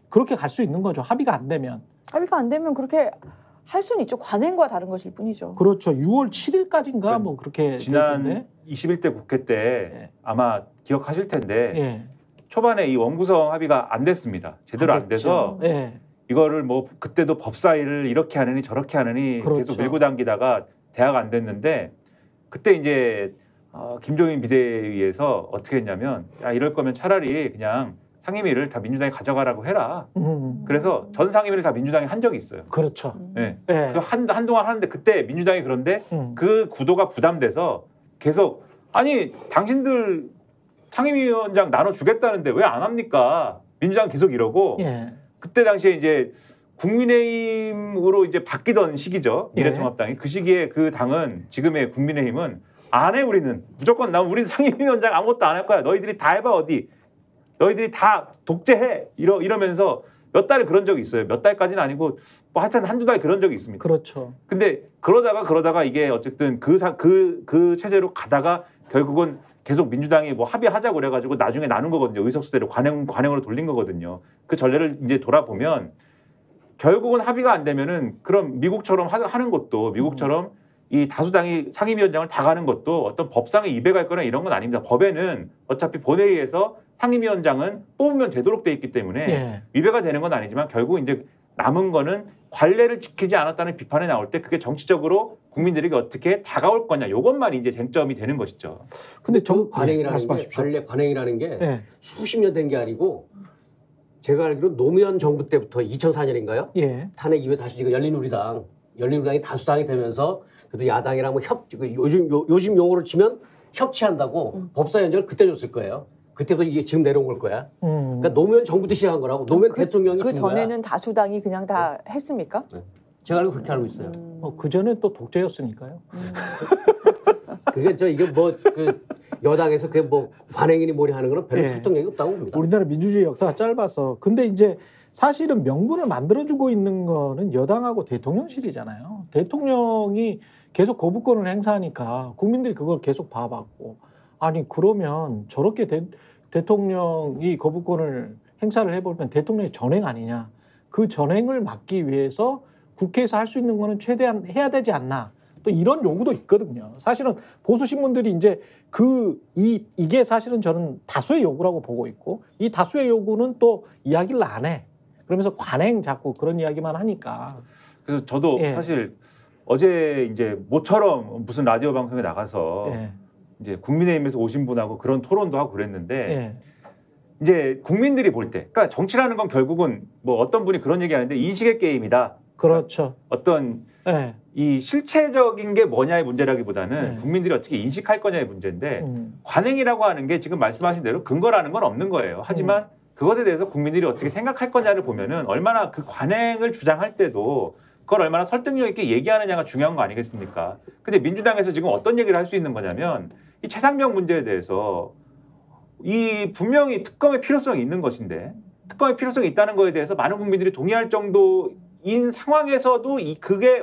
그렇게 갈 수 있는 거죠. 합의가 안 되면. 합의가 안 되면 그렇게 할 수는 있죠. 관행과 다른 것일 뿐이죠. 그렇죠. 6월 7일까지인가 뭐 그렇게 지난 21대 국회 때 예. 아마 기억하실 텐데 예. 초반에 이 원구성 합의가 안 됐습니다. 제대로 안 돼서 예. 이거를 뭐 그때도 법사위를 이렇게 하느니 저렇게 하느니 그렇죠. 계속 밀고 당기다가 대화가 안 됐는데 그때 이제 김종인 비대위에서 어떻게 했냐면 야, 이럴 거면 차라리 그냥 상임위를 다 민주당이 가져가라고 해라. 그래서 전 상임위를 다 민주당이 한 적이 있어요. 그렇죠. 네. 예. 한동안 하는데 그때 민주당이 그런데 그 구도가 부담돼서 계속 아니 당신들 상임위원장 나눠주겠다는데 왜 안 합니까? 민주당 계속 이러고 예. 그때 당시에 이제 국민의힘으로 이제 바뀌던 시기죠. 미래통합당이. 그 시기에 그 당은 지금의 국민의힘은 안 해 우리는. 무조건 우리는 상임위원장 아무것도 안 할 거야. 너희들이 다 해봐 어디. 너희들이 다 독재해. 이러면서 몇 달 그런 적이 있어요. 몇 달까지는 아니고 뭐 하여튼 한두 달 그런 적이 있습니다. 그렇죠. 근데 그러다가 이게 어쨌든 그 체제로 가다가 결국은 계속 민주당이 뭐 합의하자고 그래가지고 나중에 나눈 거거든요. 의석수대로 관행으로 돌린 거거든요. 그 전례를 이제 돌아보면 결국은 합의가 안 되면은 그럼 미국처럼 하는 것도 미국처럼 이 다수당이 상임위원장을 다 가는 것도 어떤 법상의 위배가 있거나 이런 건 아닙니다. 법에는 어차피 본회의에서 상임위원장은 뽑으면 되도록 돼 있기 때문에 예. 위배가 되는 건 아니지만 결국 이제 남은 거는 관례를 지키지 않았다는 비판이 나올 때 그게 정치적으로 국민들에게 어떻게 다가올 거냐 이것만 이제 쟁점이 되는 것이죠. 근데 관행이라는 게 관례 관행이라는 게 예. 수십 년 된 게 아니고 제가 알기로 노무현 정부 때부터 2004년인가요? 예. 탄핵 이후에 다시 지금 열린우리당이 다수당이 되면서 그래도 야당이랑 뭐 요즘 용어로 치면 협치한다고 법사위원장을 그때 줬을 거예요. 그때도 이게 지금 내려온 걸 거야. 그러니까 노무현 정부 때 시작한 거라고. 노무현 대통령이 그 준 거야. 전에는 다수당이 그냥 다 했습니까? 네. 제가 알고 그렇게 알고 있어요. 그 전에 또 독재였으니까요. 그러니까 이게 뭐 그 여당에서 그게 뭐 관행이니 뭐니 하는 거는 별로 예. 설득력이 없다고 봅니다. 우리나라 민주주의 역사가 짧아서. 근데 이제 사실은 명분을 만들어주고 있는 거는 여당하고 대통령실이잖아요. 대통령이 계속 거부권을 행사하니까 국민들이 그걸 계속 봐왔고 아니 그러면 저렇게 대통령이 거부권을 행사를 해버리면 대통령이 전행 아니냐. 그 전행을 막기 위해서 국회에서 할 수 있는 거는 최대한 해야 되지 않나. 또 이런 요구도 있거든요. 사실은 보수 신문들이 이제 이게 사실은 저는 다수의 요구라고 보고 있고 이 다수의 요구는 또 이야기를 안 해. 그러면서 관행 자꾸 그런 이야기만 하니까. 그래서 저도 예. 사실 어제 이제 모처럼 무슨 라디오 방송에 나가서 예. 이제 국민의힘에서 오신 분하고 그런 토론도 하고 그랬는데 예. 이제 국민들이 볼 때, 그러니까 정치라는 건 결국은 뭐 어떤 분이 그런 얘기하는데 인식의 게임이다. 그렇죠. 어떤 예. 이 실체적인 게 뭐냐의 문제라기보다는 네. 국민들이 어떻게 인식할 거냐의 문제인데 관행이라고 하는 게 지금 말씀하신 대로 근거라는 건 없는 거예요. 하지만 그것에 대해서 국민들이 어떻게 생각할 거냐를 보면은 얼마나 그 관행을 주장할 때도 그걸 얼마나 설득력 있게 얘기하느냐가 중요한 거 아니겠습니까? 근데 민주당에서 지금 어떤 얘기를 할 수 있는 거냐면 이 최상병 문제에 대해서 이 분명히 특검의 필요성이 있는 것인데 특검의 필요성이 있다는 거에 대해서 많은 국민들이 동의할 정도인 상황에서도 그게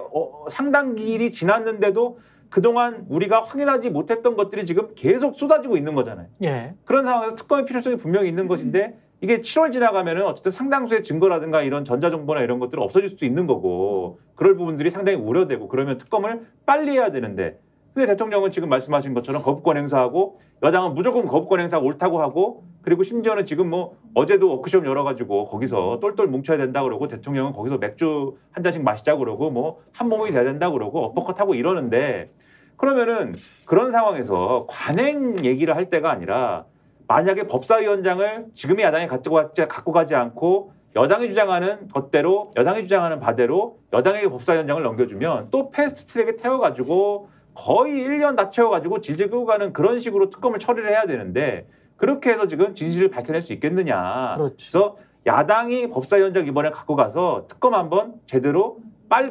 상당 길이 지났는데도 그동안 우리가 확인하지 못했던 것들이 지금 계속 쏟아지고 있는 거잖아요. 예. 그런 상황에서 특검의 필요성이 분명히 있는 것인데 이게 7월 지나가면은 어쨌든 상당수의 증거라든가 이런 전자정보나 이런 것들은 없어질 수 있는 거고 그럴 부분들이 상당히 우려되고 그러면 특검을 빨리 해야 되는데 근데 대통령은 지금 말씀하신 것처럼 거부권 행사하고 여당은 무조건 거부권 행사가 옳다고 하고 그리고 심지어는 지금 뭐 어제도 워크숍 열어가지고 거기서 똘똘 뭉쳐야 된다 그러고 대통령은 거기서 맥주 한 잔씩 마시자 그러고 뭐 한 몸이 돼야 된다 그러고 엇박컷하고 이러는데 그러면은 그런 상황에서 관행 얘기를 할 때가 아니라 만약에 법사위원장을 지금의 야당이 갖고 가지 않고 여당이 주장하는 것대로 여당이 주장하는 바대로 여당에게 법사위원장을 넘겨주면 또 패스트트랙에 태워가지고 거의 1년 다 채워가지고 질질 끌고 가는 그런 식으로 특검을 처리를 해야 되는데 그렇게 해서 지금 진실을 밝혀낼 수 있겠느냐. 그렇지. 그래서 야당이 법사위원장 이번에 갖고 가서 특검 한번 제대로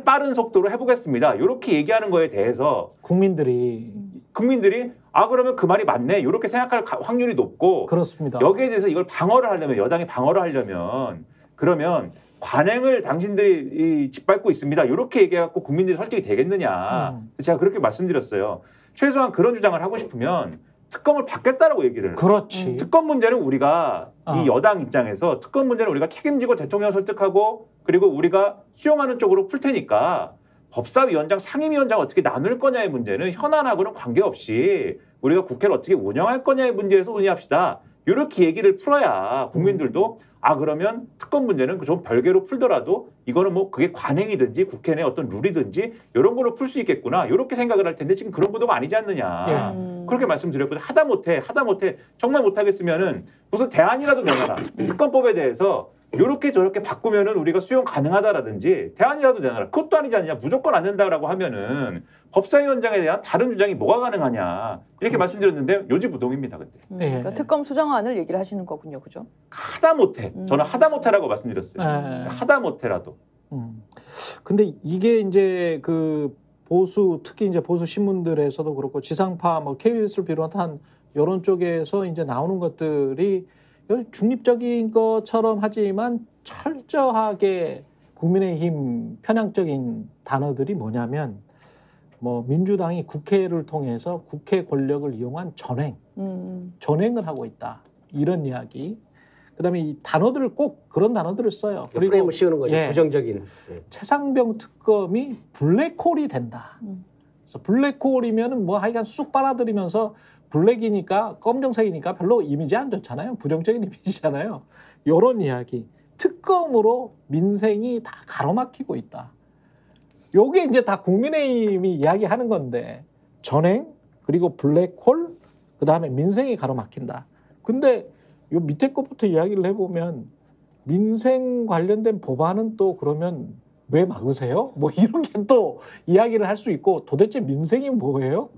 빠른 속도로 해보겠습니다. 이렇게 얘기하는 거에 대해서 국민들이 그러면 그 말이 맞네 이렇게 생각할 확률이 높고 그렇습니다. 여기에 대해서 이걸 방어를 하려면 여당이 방어를 하려면 그러면 관행을 당신들이 짓밟고 있습니다. 이렇게 얘기해갖고 국민들이 설득이 되겠느냐. 제가 그렇게 말씀드렸어요. 최소한 그런 주장을 하고 싶으면 특검을 받겠다라고 얘기를. 그렇지. 특검 문제는 우리가 이 여당 입장에서 특검 문제는 우리가 책임지고 대통령 설득하고 그리고 우리가 수용하는 쪽으로 풀 테니까 법사위원장, 상임위원장 어떻게 나눌 거냐의 문제는 현안하고는 관계없이 우리가 국회를 어떻게 운영할 거냐의 문제에서 논의합시다. 이렇게 얘기를 풀어야 국민들도 아 그러면 특검 문제는 좀 별개로 풀더라도 이거는 뭐 그게 관행이든지 국회 내 어떤 룰이든지 이런 걸로 풀 수 있겠구나 이렇게 생각을 할 텐데 지금 그런 구도가 아니지 않느냐 그렇게 말씀드렸거든요. 하다못해 정말 못하겠으면은 무슨 대안이라도 내놔라. 특검법에 대해서 이렇게 저렇게 바꾸면은 우리가 수용 가능하다라든지 대안이라도 내놔라. 그것도 아니지 않느냐. 무조건 안 된다라고 하면은 법사위원장에 대한 다른 주장이 뭐가 가능하냐 이렇게 말씀드렸는데 요지부동입니다. 근데 그러니까 특검 수정안을 얘기를 하시는 거군요, 그죠? 하다못해 저는 하다못해라고 말씀드렸어요. 하다못해라도. 근데 이게 이제 그 보수 특히 이제 보수 신문들에서도 그렇고 지상파 뭐 KBS를 비롯한 이런 쪽에서 이제 나오는 것들이 중립적인 것처럼 하지만 철저하게 국민의힘 편향적인 단어들이 뭐냐면 뭐 민주당이 국회를 통해서 국회 권력을 이용한 전횡을 하고 있다 이런 이야기. 그다음에 이 단어들을 꼭 그런 단어들을 써요. 그리고 프레임을 씌우는 거죠. 부정적인. 최상병 특검이 블랙홀이 된다. 그래서 블랙홀이면은 뭐 하여간 쑥 빨아들이면서 블랙이니까 검정색이니까 별로 이미지 안 좋잖아요. 부정적인 이미지잖아요. 이런 이야기. 특검으로 민생이 다 가로막히고 있다. 요게 이제 다 국민의힘이 이야기하는 건데 전횡 그리고 블랙홀 그다음에 민생이 가로막힌다. 근데 요 밑에 것부터 이야기를 해보면 민생 관련된 법안은 또 그러면 왜 막으세요? 뭐 이런 게 또 이야기를 할 수 있고 도대체 민생이 뭐예요?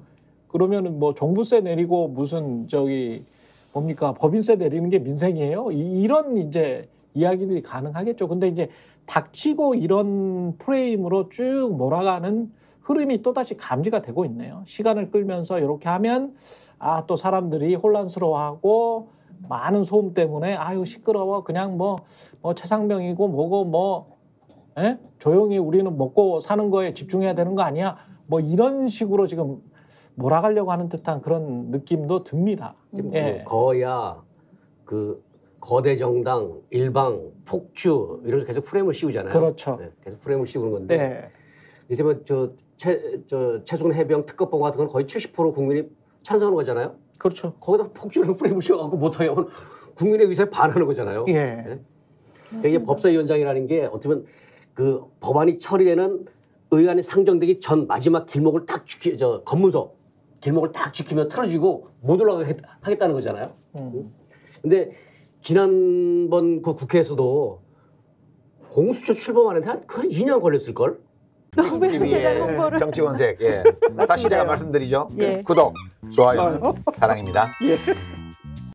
그러면은 뭐 종부세 내리고 무슨 저기 뭡니까 법인세 내리는 게 민생이에요? 이런 이제 이야기들이 가능하겠죠. 근데 이제 닥치고 이런 프레임으로 쭉 몰아가는 흐름이 또다시 감지가 되고 있네요. 시간을 끌면서 이렇게 하면 아 또 사람들이 혼란스러워하고 많은 소음 때문에 아유 시끄러워 그냥 뭐 최상병이고 뭐고 뭐 조용히 우리는 먹고 사는 거에 집중해야 되는 거 아니야? 뭐 이런 식으로 지금 몰아가려고 하는 듯한 그런 느낌도 듭니다. 거야 그 거대 정당, 일방, 폭주 이러면서 계속 프레임을 씌우잖아요. 그렇죠. 네, 계속 프레임을 씌우는 건데 이제 뭐 최순 해병 특검법 같은 건 거의 70% 국민이 찬성하는 거잖아요. 그렇죠. 거기다 폭주랑 프레임을 씌워갖고 못해요. 국민의 의사에 반하는 거잖아요. 예. 그러니까 이게 법사위원장이라는 게 어떻게 보면 그 법안이 처리되는 의안이 상정되기 전 마지막 길목을 딱 검문소 길목을 딱 지키면 틀어지고 못 올라가게 하겠다는 거잖아요. 근데 지난번 그 국회에서도 공수처 출범하는데 한 2년 걸렸을걸? 너무 현실의 홍보를. 정치권색. 다시 제가 말씀드리죠. 예. 구독, 좋아요, 사랑입니다. 예.